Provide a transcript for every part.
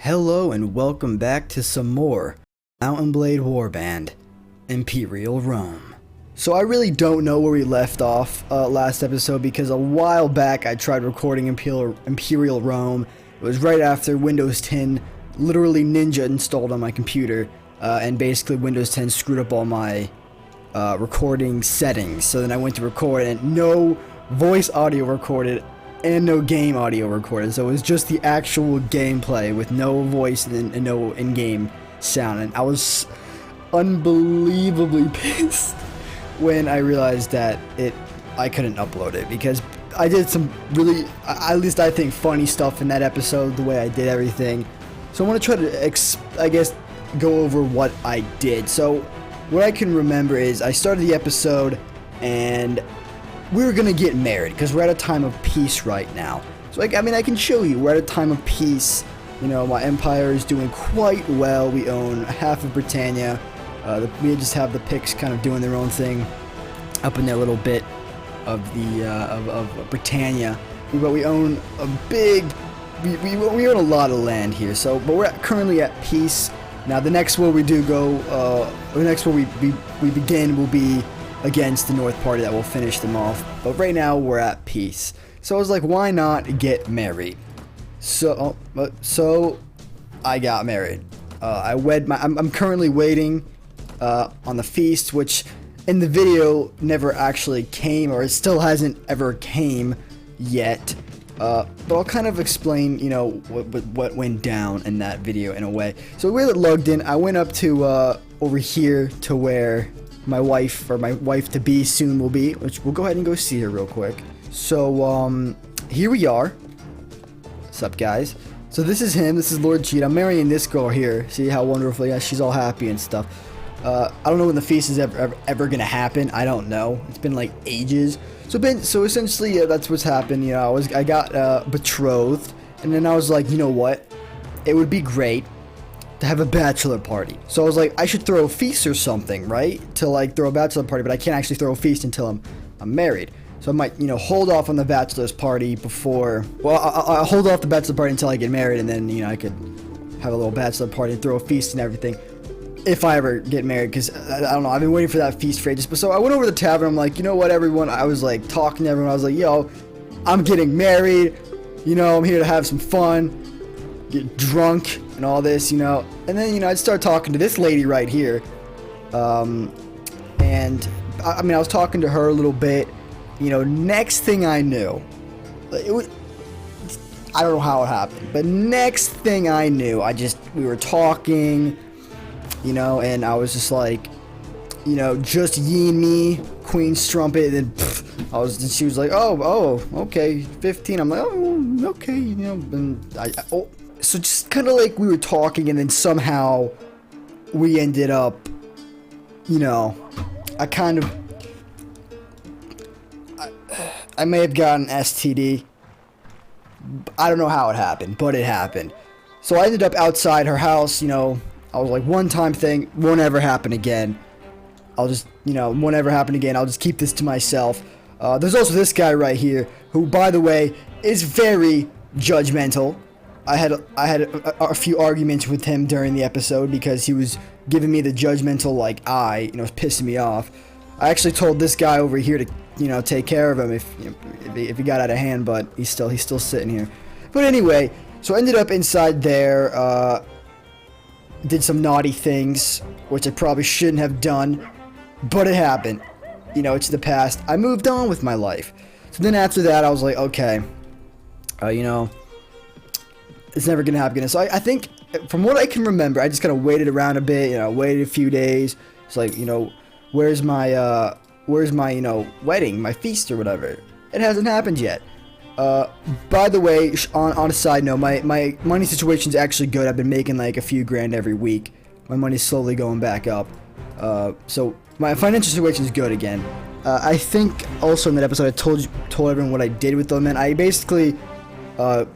Hello and welcome back to some more Mountain Blade Warband Imperial Rome. So I really don't know where we left off last episode because a while back I tried recording Imperial Rome. It was right after Windows 10 literally ninja installed on my computer, and basically Windows 10 screwed up all my recording settings. So then I went to record and no voice audio recorded and no game audio recorded, so it was just the actual gameplay with no voice and no in-game sound, and I was unbelievably pissed when I realized that I couldn't upload it, because I did some really, at least I think, funny stuff in that episode, the way I did everything. So I want to try to, I guess, go over what I did. So what I can remember is I started the episode and we were gonna get married because we're at a time of peace right now. So I mean, I can show you we're at a time of peace. You know, my empire is doing quite well. We own half of Britannia. We just have the Picts kind of doing their own thing up in their little bit of the of Britannia. But we own a big, we own a lot of land here. So, but we're currently at peace. Now the next war we do go, the next war we begin will be against the North Party that will finish them off. But right now we're at peace. So I was like, why not get married? So I got married. I'm currently waiting on the feast, which in the video never actually came, or it still hasn't ever came yet. But I'll kind of explain, you know, what went down in that video in a way. So we were logged in. I went up to over here to where my wife, or my wife to be soon will be, which we'll go ahead and go see her real quick. So here we are. What's up, guys? So this is him. This is Lord Cheat. I'm marrying this girl here. See how wonderful? Yeah, she's all happy and stuff. I don't know when the feast is ever gonna happen. I don't know. It's been like ages. So essentially, yeah, that's what's happened. You know, I got betrothed, and then I was like, you know what? It would be great to have a bachelor party. So I was like, I should throw a feast or something, right? To like throw a bachelor party, but I can't actually throw a feast until I'm married. So I might, you know, hold off on the bachelor's party before. Well, I'll hold off the bachelor party until I get married, and then, you know, I could have a little bachelor party and throw a feast and everything if I ever get married, because I don't know, I've been waiting for that feast for ages. But so I went over to the tavern. I'm like, you know what, everyone? I was like talking to everyone. I was like, yo, I'm getting married. You know, I'm here to have some fun, get drunk and all this, you know. And then, you know, I'd start talking to this lady right here. And I mean, I was talking to her a little bit. You know, next thing I knew, I don't know how it happened, but next thing I knew, we were talking, you know, and I was just like, you know, just ye and me, Queen's Strumpet, and then she was like, oh, okay, 15. I'm like, oh, okay, you know, and so just kind of like we were talking, and then somehow we ended up, you know, I may have gotten STD. I don't know how it happened, but it happened. So I ended up outside her house, you know. I was like, one time thing, won't ever happen again. I'll just, you know, won't ever happen again. I'll just keep this to myself. There's also this guy right here, who, by the way, is very judgmental. I had a few arguments with him during the episode because he was giving me the judgmental, like, eye, you know, pissing me off. I actually told this guy over here to, you know, take care of him if he got out of hand, but he's still sitting here. But anyway, so I ended up inside there, did some naughty things, which I probably shouldn't have done, but it happened. You know, it's the past. I moved on with my life. So then after that, I was like, okay, you know, it's never gonna happen again. So I think, from what I can remember, I just kind of waited around a bit, you know, waited a few days. It's like, you know, where's my, you know, wedding, my feast or whatever? It hasn't happened yet. By the way, on a side note, my money situation's actually good. I've been making like a few grand every week. My money's slowly going back up. So my financial situation's good again. I think also in that episode I told everyone what I did with them, and I basically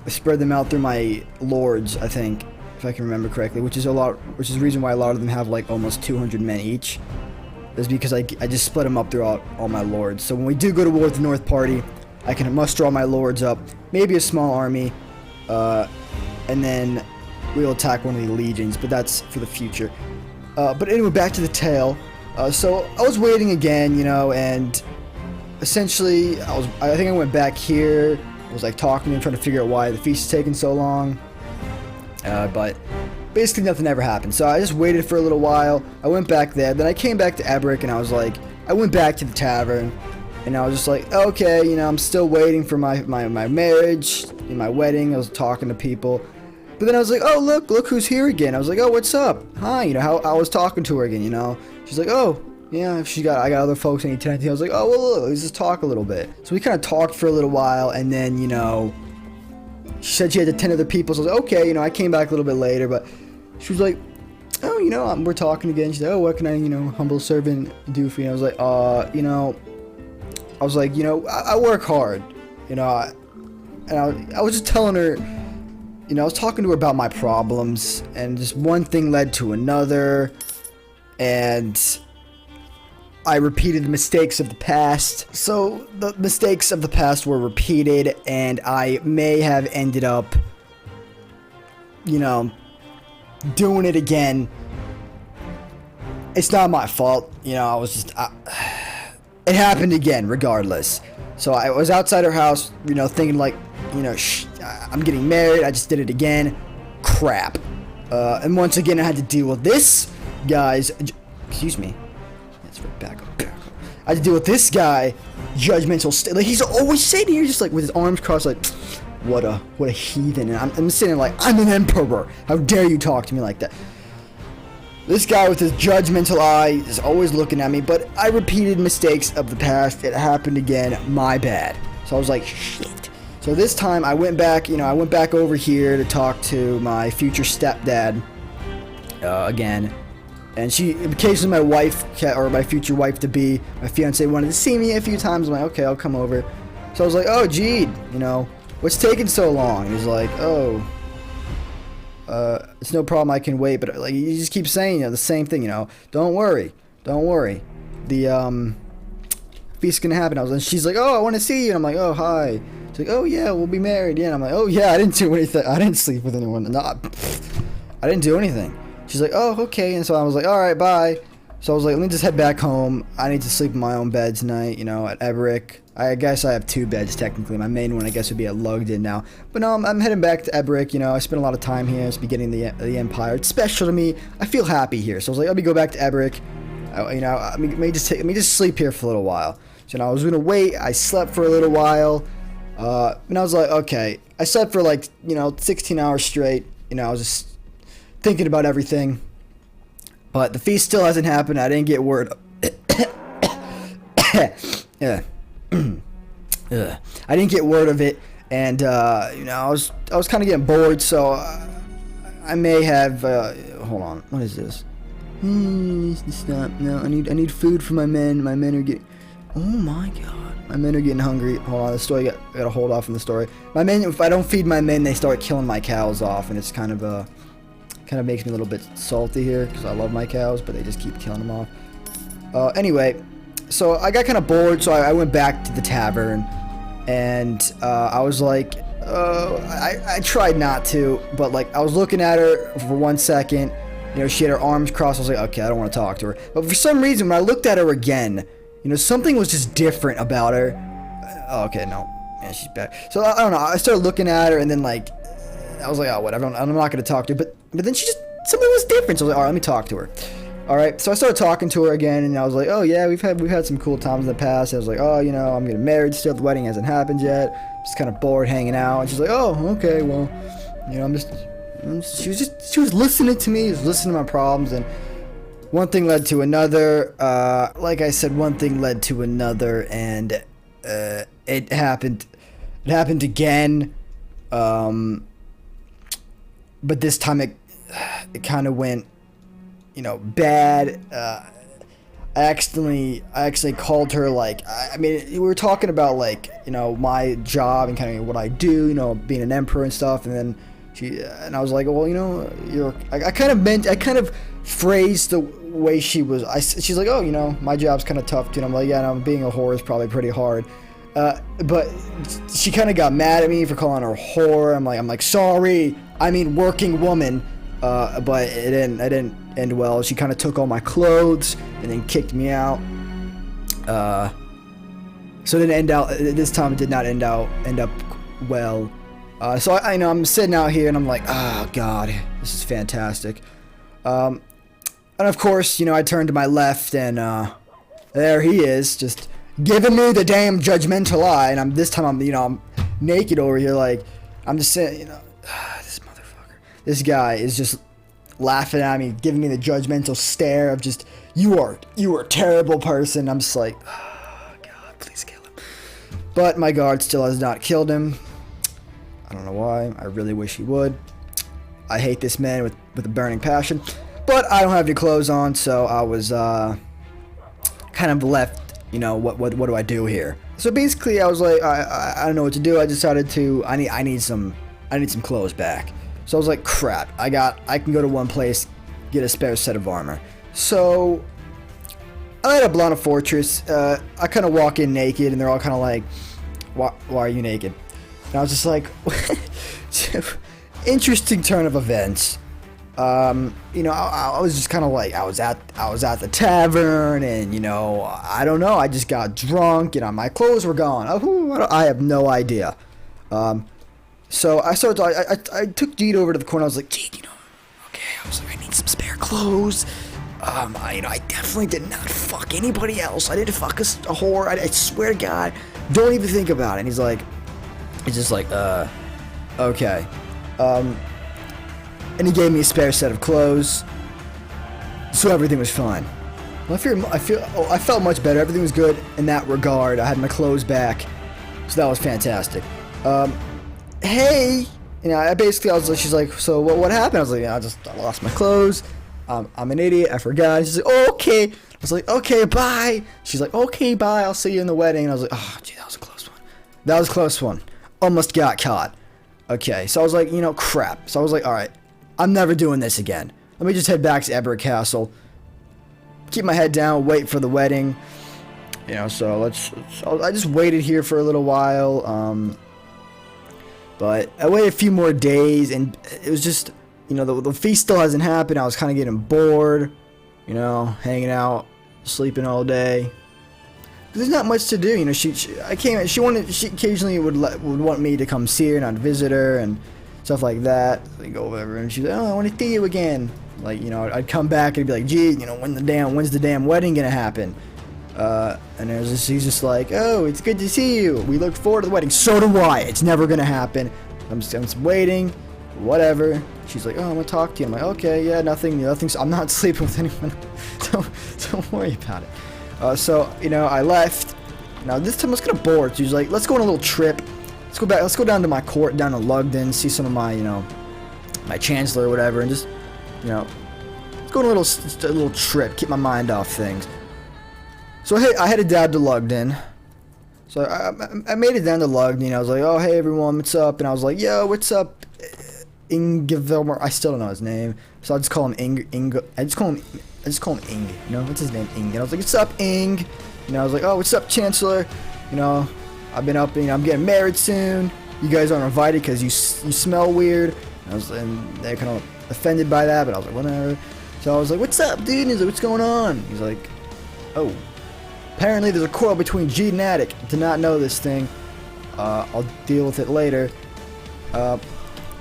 spread them out through my lords, I think, if I can remember correctly, which is the reason why a lot of them have like almost 200 men each. Is because I just split them up throughout all my lords. So when we do go to war with the North Party, I can muster all my lords up, maybe a small army, and then we'll attack one of the legions, but that's for the future. But anyway, back to the tale. So I was waiting again, you know, and essentially I think I went back here. I was like talking to him, trying to figure out why the feast is taking so long. But basically nothing ever happened. So I just waited for a little while. I went back there. Then I came back to Eberic, and I was like, I went back to the tavern, and I was just like, okay, you know, I'm still waiting for my marriage, my wedding. I was talking to people. But then I was like, oh, look who's here again. I was like, oh, what's up? Hi, you know, how I was talking to her again, you know. She's like, oh, yeah, I got other folks I need to attend to. I was like, oh, well, let's just talk a little bit. So we kind of talked for a little while, and then, you know, she said she had to tend to the people. So I was like, okay, you know, I came back a little bit later, but she was like, oh, you know, we're talking again. She's like, oh, what can I, you know, humble servant do for you? I was like, you know, I work hard, you know, and I was just telling her, you know, I was talking to her about my problems, and just one thing led to another, and I repeated the mistakes of the past. So the mistakes of the past were repeated, and I may have ended up, you know, doing it again. It's not my fault, you know, I was just, it happened again regardless. So I was outside her house, you know, thinking like, you know, I'm getting married, I just did it again. Crap. And once again I had to deal with this guy's, excuse me, that's right, back up. I had to deal with this guy, judgmental, like he's always sitting here just like with his arms crossed like, what a heathen. And I'm sitting there like, I'm an emperor, how dare you talk to me like that. This guy with his judgmental eye is always looking at me, but I repeated mistakes of the past. It happened again, my bad. So I was like, shit. So this time I went back, you know, I went back over here to talk to my future stepdad again. And she, occasionally my wife, or my future wife-to-be, my fiance wanted to see me a few times. I'm like, okay, I'll come over. So I was like, oh, Gede, you know, what's taking so long? He's like, oh, it's no problem, I can wait. But like, you just keep saying, you know, the same thing, you know, don't worry, the feast's gonna happen. And she's like, oh, I want to see you. And I'm like, oh, hi. She's like, oh yeah, we'll be married. Yeah. And I'm like, oh yeah, I didn't do anything. I didn't sleep with anyone. No, I didn't do anything. She's like, oh, okay. And so I was like, all right, bye. So I was like, let me just head back home. I need to sleep in my own bed tonight, you know, at Eberic. I guess I have two beds, technically. My main one, I guess, would be at Lugden now. But no, I'm heading back to Eberic, you know. I spent a lot of time here. It's beginning the Empire. It's special to me. I feel happy here. So I was like, let me go back to Eberic. You know, let me just sleep here for a little while. So you know, I was going to wait. I slept for a little while. And I was like, okay. I slept for like, you know, 16 hours straight. You know, I was just thinking about everything. But the feast still hasn't happened. I didn't get word. Yeah. I didn't get word of it, and you know, I was kind of getting bored, so I may have. Hold on, what is this? Stop! No, I need food for my men. My men are getting. Oh my god, my men are getting hungry. Hold on, the story gotta hold off on the story. My men, if I don't feed my men, they start killing my cows off, and it's kind of makes me a little bit salty here because I love my cows, but they just keep killing them off. Anyway. So I got kind of bored, so I went back to the tavern, and I was like, I tried not to, but like I was looking at her for 1 second, you know, she had her arms crossed. I was like, okay, I don't want to talk to her. But for some reason, when I looked at her again, you know, something was just different about her. Okay, no, yeah, she's back. So I don't know. I started looking at her, and then like I was like, oh, whatever. I'm not gonna talk to her. But then something was different. So I was like, all right, let me talk to her. Alright, so I started talking to her again, and I was like, oh yeah, we've had some cool times in the past. I was like, oh, you know, I'm getting married still, the wedding hasn't happened yet, just kind of bored hanging out. And she's like, oh, okay, well, you know, she was listening to me, listening to my problems, and one thing led to another. Like I said, one thing led to another, and it happened again, but this time it kind of went, you know, bad. I actually called her, like, I mean, we were talking about, like, you know, my job and kind of what I do, you know, being an emperor and stuff, and then and I was like, well, you know, I kind of phrased the way she was. She's like, oh, you know, my job's kind of tough too. And I'm like, yeah, no, being a whore is probably pretty hard. But she kind of got mad at me for calling her a whore. I'm like, sorry, I mean working woman, but it didn't end well. She kind of took all my clothes and then kicked me out. So it didn't end out, this time it did not end up well. So I know I'm sitting out here and I'm like, oh god, this is fantastic. And of course, you know, I turned to my left and there he is, just giving me the damn judgmental eye. And this time I'm naked over here, like, I'm just saying, you know, this motherfucker. This guy is just laughing at me, giving me the judgmental stare of just, you are a terrible person. I'm just like, oh god, please kill him. But my guard still has not killed him. I don't know why. I really wish he would. I hate this man with a burning passion. But I don't have any clothes on, so I was kind of left, you know, what do I do here? So basically I was like, I don't know what to do. I decided to, I need some clothes back. So I was like, crap, I can go to one place, get a spare set of armor. So I ended up on a fortress. I kind of walk in naked and they're all kind of like, why are you naked? And I was just like, interesting turn of events. You know, I was just kind of like, I was at the tavern, and you know, I don't know, I just got drunk, and my clothes were gone. I have no idea. So I took Jeet over to the corner. I was like, Jeet, you know, okay, I was like, I need some spare clothes. You know, I definitely did not fuck anybody else. I didn't fuck a whore. I swear to God, don't even think about it. And he's just like, okay. And he gave me a spare set of clothes, so everything was fine. Well, I felt much better. Everything was good in that regard. I had my clothes back, so that was fantastic. Hey, you know, she's like, so what happened? I was like, yeah, I lost my clothes. I'm an idiot. I forgot. She's like, oh, okay. I was like, okay, bye. She's like, okay, bye. I'll see you in the wedding. And I was like, oh, gee, that was a close one. That was a close one. Almost got caught. Okay, so I was like, you know, crap. So I was like, all right, I'm never doing this again. Let me just head back to Everett Castle. Keep my head down, wait for the wedding. You know, so I just waited here for a little while. But I waited a few more days, and it was just, you know, the feast still hasn't happened. I was kind of getting bored, you know, hanging out, sleeping all day. There's not much to do, you know. She occasionally would want me to come see her and I'd visit her and stuff like that. I'd go over and she's like, oh, I want to see you again. Like, you know, I'd come back and be like, gee, you know, when's the damn wedding gonna happen? And he's just like, oh, it's good to see you. We look forward to the wedding. So do I. It's never gonna happen. I'm just waiting. Whatever. She's like, oh, I'm gonna talk to you. I'm like, okay, yeah, nothing. I'm not sleeping with anyone. Don't worry about it. So, you know, I left. Now, this time I was kind of bored. She was like, let's go on a little trip. Let's go back. Let's go down to my court, down to Lugden, see some of my, you know, my chancellor or whatever, and just, you know, let's go on a little trip, keep my mind off things. So, hey, I headed down to Lugden. So, I made it down to Lugden. You know, I was like, oh, hey, everyone, what's up? And I was like, yo, what's up, Ingevilmer? I still don't know his name. So, I just call him I just call him Ing, you know, what's his name, Ing, and I was like, what's up, Ing, you know, I was like, oh, what's up, Chancellor, you know, I've been up, you know, I'm getting married soon, you guys aren't invited because you smell weird, and they're kind of offended by that, but I was like, whatever, so I was like, what's up, dude, and he's like, what's going on, he's like, oh, apparently there's a quarrel between Jeet and Attic, did not know this thing, I'll deal with it later,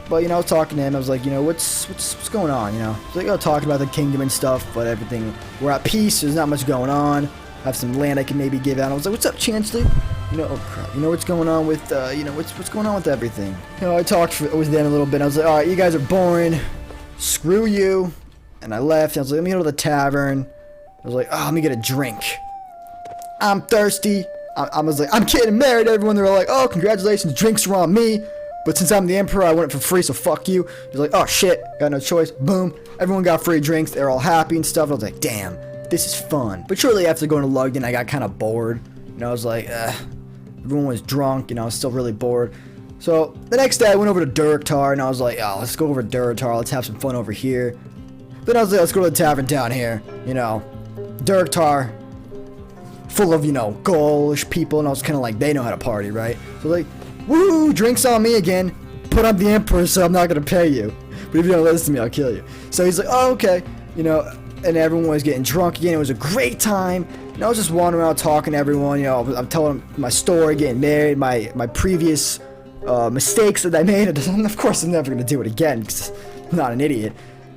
but, you know, I was talking to him, I was like, you know, what's going on, you know? He's like, oh, talking about the kingdom and stuff, but everything, we're at peace, there's not much going on, I have some land I can maybe give out. I was like, what's up, Chancellor? You know, oh, crap, you know what's going on with, you know, what's going on with everything? You know, I talked with them a little bit, I was like, alright, you guys are boring, screw you, and I left, I was like, let me go to the tavern, I was like, oh, let me get a drink, I'm thirsty, I was like, I'm getting married, everyone, they were like, oh, congratulations, drinks are on me. But since I'm the emperor, I want it for free, so fuck you. He's like, oh shit, got no choice. Boom. Everyone got free drinks. They're all happy and stuff. I was like, damn, this is fun. But shortly after going to Lugden, I got kind of bored. You know, I was like, everyone was drunk. You know, I was still really bored. So the next day, I went over to Durktar, and I was like, oh, let's go over to Durktar. Let's have some fun over here. Then I was like, let's go to the tavern down here. You know, Durktar, full of, you know, Gaulish people, and I was kind of like, they know how to party, right? So like, woo, drinks on me again. but I'm the emperor, so I'm not gonna pay you. But if you don't listen to me, I'll kill you. So he's like, oh, okay, you know, and everyone was getting drunk again. It was a great time. And I was just wandering around talking to everyone, you know, I'm telling them my story, getting married, my previous mistakes that I made. And of course, I'm never gonna do it again, because I'm not an idiot.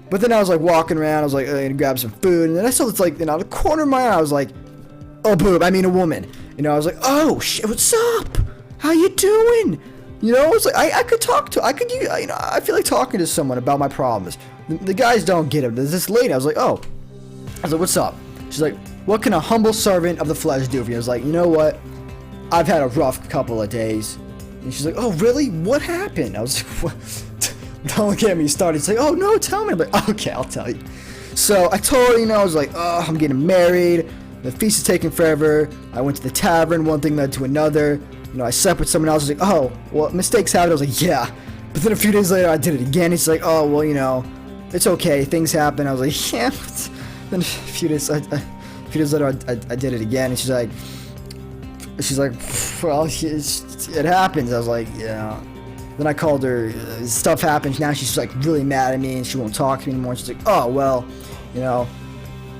But then I was like walking around, I was like, gonna grab some food, and then I saw this, like, you know, the corner of my eye, I was like, oh, boob, I mean a woman. You know, I was like, oh, shit, what's up? How you doing? You know, it's like, I could talk to, you know, I feel like talking to someone about my problems. The guys don't get it. There's this lady, I was like, what's up? She's like, what can a humble servant of the flesh do for you? I was like, you know what? I've had a rough couple of days. And she's like, oh, really? What happened? I was like, what? Don't get me started. She's like, oh, no, tell me. I'm like, okay, I'll tell you. So I told her, you know, I was like, oh, I'm getting married. The feast is taking forever. I went to the tavern. One thing led to another. You know, I slept with someone else. I was like, oh, well, mistakes happen. I was like, yeah. But then a few days later, I did it again. He's like, oh, well, you know, it's okay. Things happen. I was like, yeah. Then a few days later, I did it again. And she's like, well, it happens. I was like, yeah. Then I called her. Stuff happens. Now she's like really mad at me, and she won't talk to me anymore. She's like, oh, well, you know,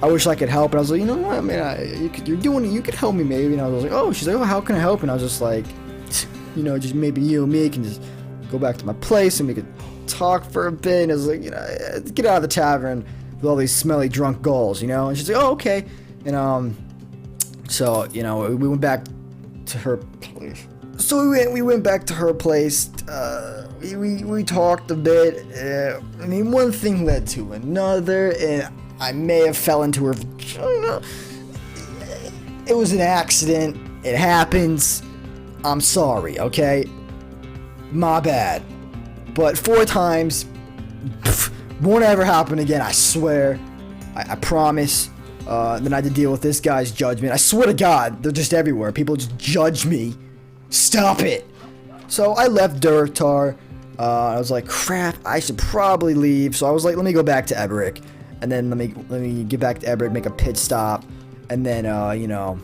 I wish I could help. And I was like, you know what, I mean, you could help me maybe. And I was like, oh, she's like, oh, how can I help? And I was just like, you know, just maybe you and me can just go back to my place and we could talk for a bit. And I was like, you know, get out of the tavern with all these smelly drunk gulls, you know. And she's like, oh, okay. And so, you know, we went back to her place. So we went back to her place. We talked a bit. I mean, one thing led to another, and I may have fell into her vagina. It was an accident. It happens. I'm sorry, okay? My bad. But 4 times, won't ever happen again, I swear. I promise. Then I had to deal with this guy's judgment. I swear to God, they're just everywhere. People just judge me. Stop it. So I left Durtar. I was like, crap, I should probably leave. So I was like, let me go back to Eberic. And then let me get back to Eberic, make a pit stop. And then, you know,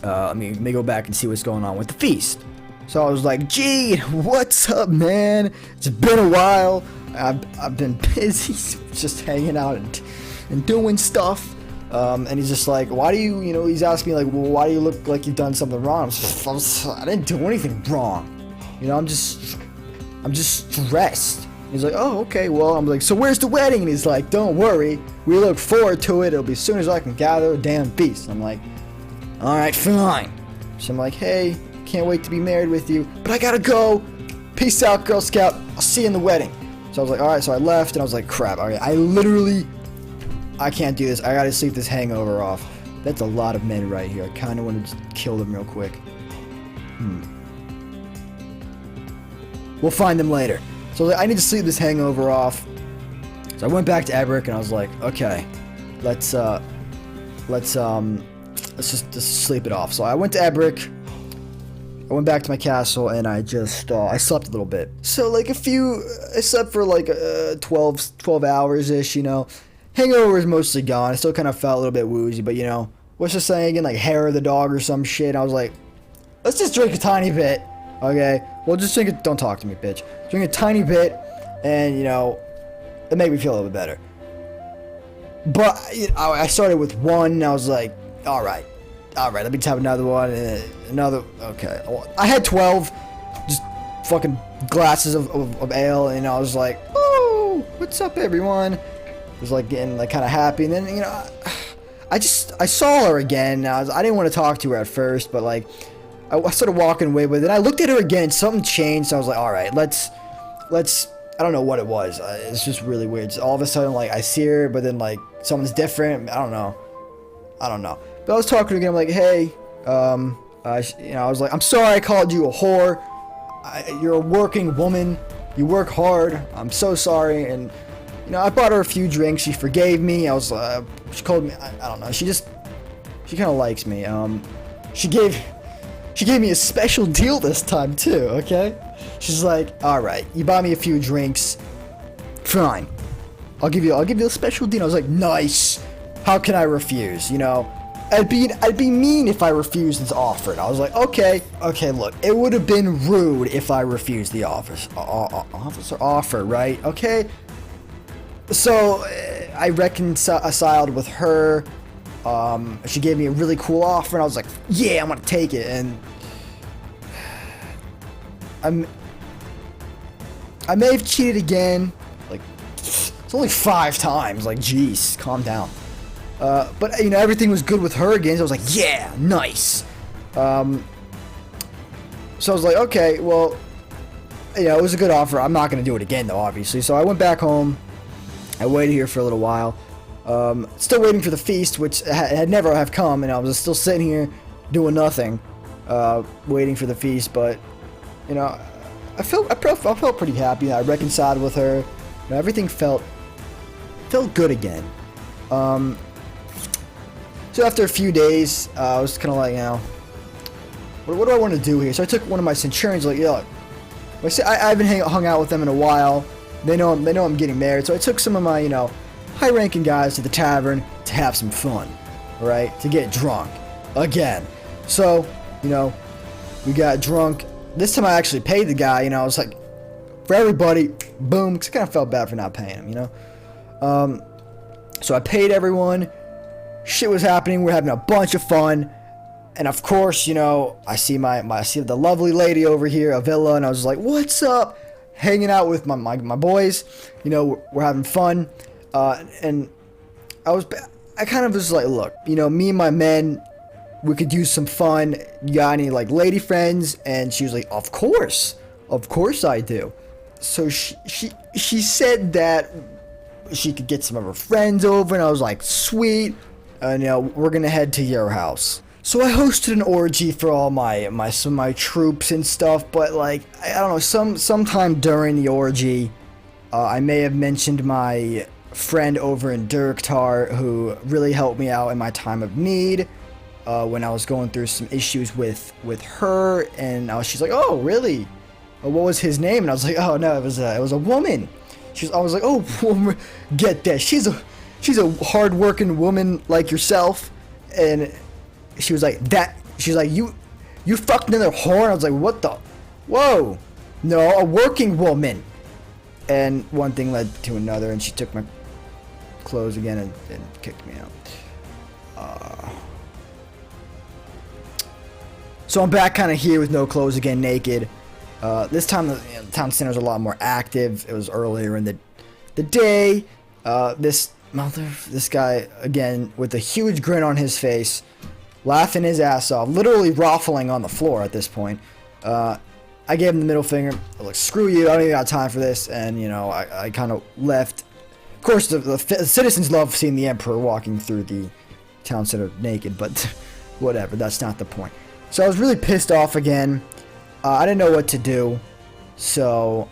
let me go back and see what's going on with the feast. So I was like, gee, what's up, man? It's been a while. I've been busy just hanging out and doing stuff. And he's just like, why do you, you know, he's asking me like, well, why do you look like you've done something wrong? I didn't do anything wrong. You know, I'm just stressed. He's like, oh, okay, well, I'm like, so where's the wedding? And he's like, don't worry, we look forward to it. It'll be as soon as I can gather a damn beast. I'm like, all right, fine. So I'm like, hey, can't wait to be married with you, but I gotta go. Peace out, Girl Scout. I'll see you in the wedding. So I was like, all right. So I left, and I was like, crap. All right, I can't do this. I gotta sleep this hangover off. That's a lot of men right here. I kind of want to just kill them real quick. We'll find them later. So I was like, I need to sleep this hangover off. So I went back to Eberic, and I was like, okay, let's just sleep it off. So I went to Eberic. I went back to my castle, and I just I slept a little bit. So like I slept for like 12 hours ish, you know. Hangover is mostly gone. I still kind of felt a little bit woozy, but you know, what's the saying again? Like hair of the dog or some shit. I was like, let's just drink a tiny bit, okay? Well, just drink it. Don't talk to me, bitch. Drink a tiny bit, and you know, it made me feel a little bit better. But you know, I started with 1, and I was like, all right, let me have another one, and another. Okay, well, I had 12, just fucking glasses of ale, and I was like, oh, what's up, everyone? Was like getting like kind of happy, and then you know, I saw her again. I didn't want to talk to her at first, but like I started walking away with it. I looked at her again. Something changed. So I was like, all right, let's. I don't know what it was. It's just really weird. So all of a sudden, like I see her, but then like someone's different. I don't know. But I was talking to her again. I'm like, hey, you know, I was like, I'm sorry I called you a whore. You're a working woman. You work hard. I'm so sorry. And you know, I bought her a few drinks. She forgave me. I was, she called me, I don't know. She kind of likes me. She gave me a special deal this time too, okay? She's like, all right, you bought me a few drinks. Fine. I'll give you a special deal. I was like, nice. How can I refuse? You know, I'd be mean if I refused this offer. And I was like, okay, look, it would have been rude if I refused the offer, right? Okay. So I reconciled with her. She gave me a really cool offer, and I was like, yeah, I'm gonna take it. And I may have cheated again. Like, it's only 5 times. Like, jeez, calm down. But, you know, everything was good with her again, so I was like, yeah, nice. So I was like, okay, well, you know, it was a good offer. I'm not going to do it again, though, obviously. So I went back home. I waited here for a little while. Still waiting for the feast, which had never have come, and I was still sitting here doing nothing, waiting for the feast. But, you know, I felt pretty happy. I reconciled with her. You know, everything felt good again. So after a few days, I was kind of like, you know, what do I want to do here? So I took one of my centurions, like, yo, I haven't hung out with them in a while. They know I'm getting married. So I took some of my, you know, high-ranking guys to the tavern to have some fun, right? To get drunk again. So, you know, we got drunk. This time I actually paid the guy. You know, I was like, for everybody, boom. Because I kind of felt bad for not paying him, you know. So I paid everyone. Shit was happening. We're having a bunch of fun. And of course, you know, I see the lovely lady over here, Avila, and I was like, what's up? Hanging out with my boys. You know, we're having fun. And I kind of was like, look, you know, me and my men, we could use some fun. You got any, like, lady friends? And she was like, of course I do. So she said that she could get some of her friends over, and I was like, sweet. You know, we're gonna head to your house. So I hosted an orgy for all my troops and stuff, but like, I don't know, sometime during the orgy, I may have mentioned my friend over in Durktar who really helped me out in my time of need, when I was going through some issues with her, and she's like, oh, really? What was his name? And I was like, oh no, it was a woman. I was like, oh, woman, get that. She's a hard-working woman like yourself. And she was like, she's like, you fucked another whore? And I was like, what the? Whoa. No, a working woman. And one thing led to another, and she took my clothes again and kicked me out. So I'm back kind of here with no clothes again, naked. This time the town center was a lot more active. It was earlier in the day. This guy, again, with a huge grin on his face, laughing his ass off, literally raffling on the floor at this point. I gave him the middle finger. I was like, screw you, I don't even got time for this. And, you know, I kind of left. Of course, the citizens love seeing the emperor walking through the town center naked, but whatever, that's not the point. So I was really pissed off again. I didn't know what to do, so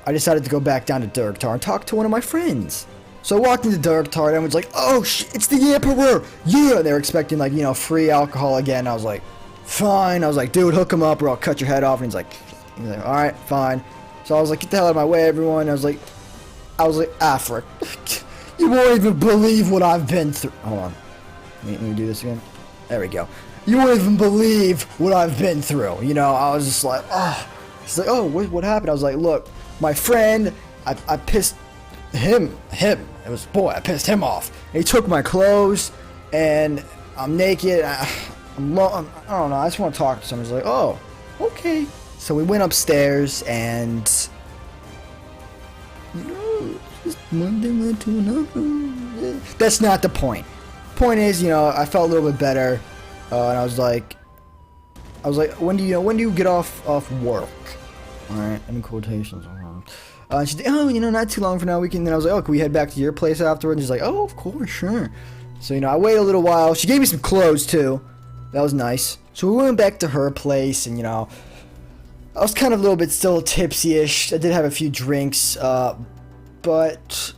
I decided to go back down to Durktar and talk to one of my friends. So I walked into Durktar, and everyone's like, oh, it's the Emperor! Yeah! And they were expecting, like, you know, free alcohol again. I was like, fine. I was like, dude, hook him up or I'll cut your head off. And he's like, alright, fine. So I was like, get the hell out of my way, everyone. I was like, Afric, you won't even believe what I've been through. Hold on. Let me do this again. There we go. You won't even believe what I've been through. You know, I was just like, oh. He's like, oh, what happened? I was like, look, my friend, I pissed him. It was, boy, I pissed him off. And he took my clothes, and I'm naked. I don't know. I just want to talk to someone. He's like, oh, okay. So we went upstairs, and you know, just one thing led to another. That's not the point. Point is, you know, I felt a little bit better, and I was like, when do you get off work? All right, in quotations. She's like, oh, you know, not too long from now. Then I was like, oh, can we head back to your place afterwards? And she's like, oh, of course, sure. So, you know, I waited a little while. She gave me some clothes, too. That was nice. So we went back to her place, and, you know, I was kind of a little bit still tipsy-ish. I did have a few drinks, but,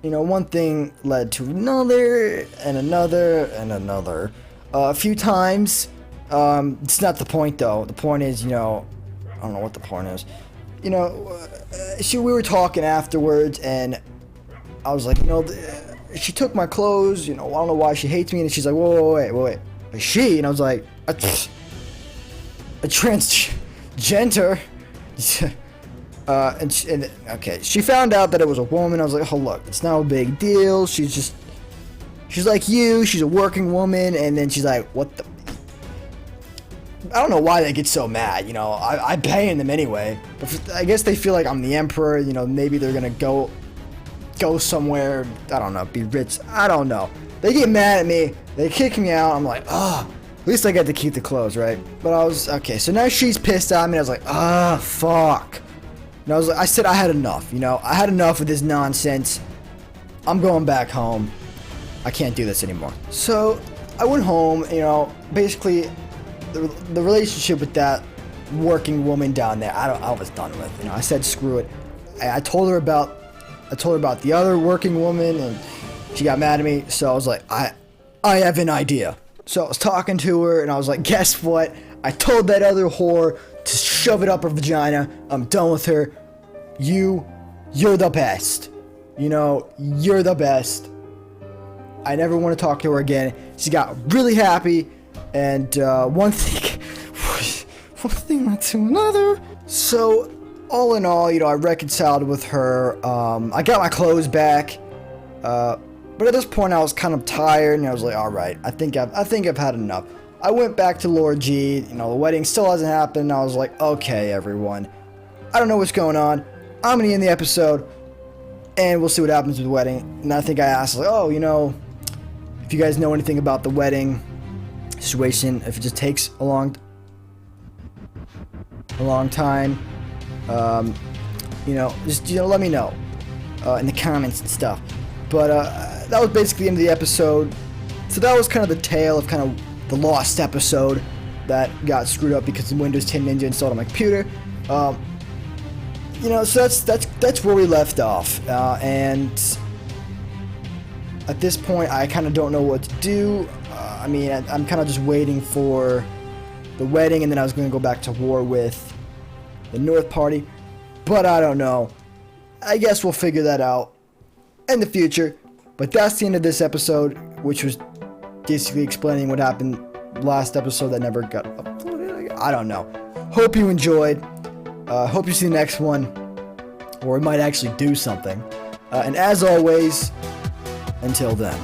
you know, one thing led to another, and another, and another. A few times. It's not the point, though. The point is, you know, I don't know what the point is. You know, we were talking afterwards, and I was like, you know, she took my clothes, you know, I don't know why she hates me, and she's like, whoa, wait, she? And I was like, a transgender? Okay, she found out that it was a woman. I was like, oh, look, it's not a big deal. She's like you, she's a working woman, and then she's like, what the? I don't know why they get so mad, you know, I'm paying them anyway, but I guess they feel like I'm the emperor, you know, maybe they're gonna go somewhere, I don't know, be rich, I don't know. They get mad at me, they kick me out, I'm like, at least I get to keep the clothes, right? But okay, so now she's pissed at me, I was like, fuck. And I said I had enough, you know, I had enough of this nonsense. I'm going back home. I can't do this anymore. So I went home, you know, basically the relationship with that working woman down there, I was done with. You know, I said screw it. I told her about the other working woman, and she got mad at me. So I was like, I have an idea. So I was talking to her, and I was like, guess what? I told that other whore to shove it up her vagina. I'm done with her. You're the best. You know, you're the best. I never want to talk to her again. She got really happy, and one thing led to another. So, all in all, you know, I reconciled with her. I got my clothes back, but at this point, I was kind of tired, and I was like, all right, I think I've had enough. I went back to Lord G. You know, the wedding still hasn't happened. I was like, okay, everyone, I don't know what's going on. I'm gonna end the episode, and we'll see what happens with the wedding. And I think I asked, like, oh, you know, if you guys know anything about the wedding situation, if it just takes a long time, you know, just, you know, let me know in the comments and stuff. But that was basically the end of the episode. So that was kind of the tale of kind of the lost episode that got screwed up because the Windows 10 Ninja installed on my computer. You know, so that's where we left off, and at this point, I kind of don't know what to do. I mean, I'm kind of just waiting for the wedding, and then I was going to go back to war with the North Party, but I don't know. I guess we'll figure that out in the future. But that's the end of this episode, which was basically explaining what happened last episode that never got uploaded. I don't know. Hope you enjoyed. Hope you see the next one, or it might actually do something. And as always, until then.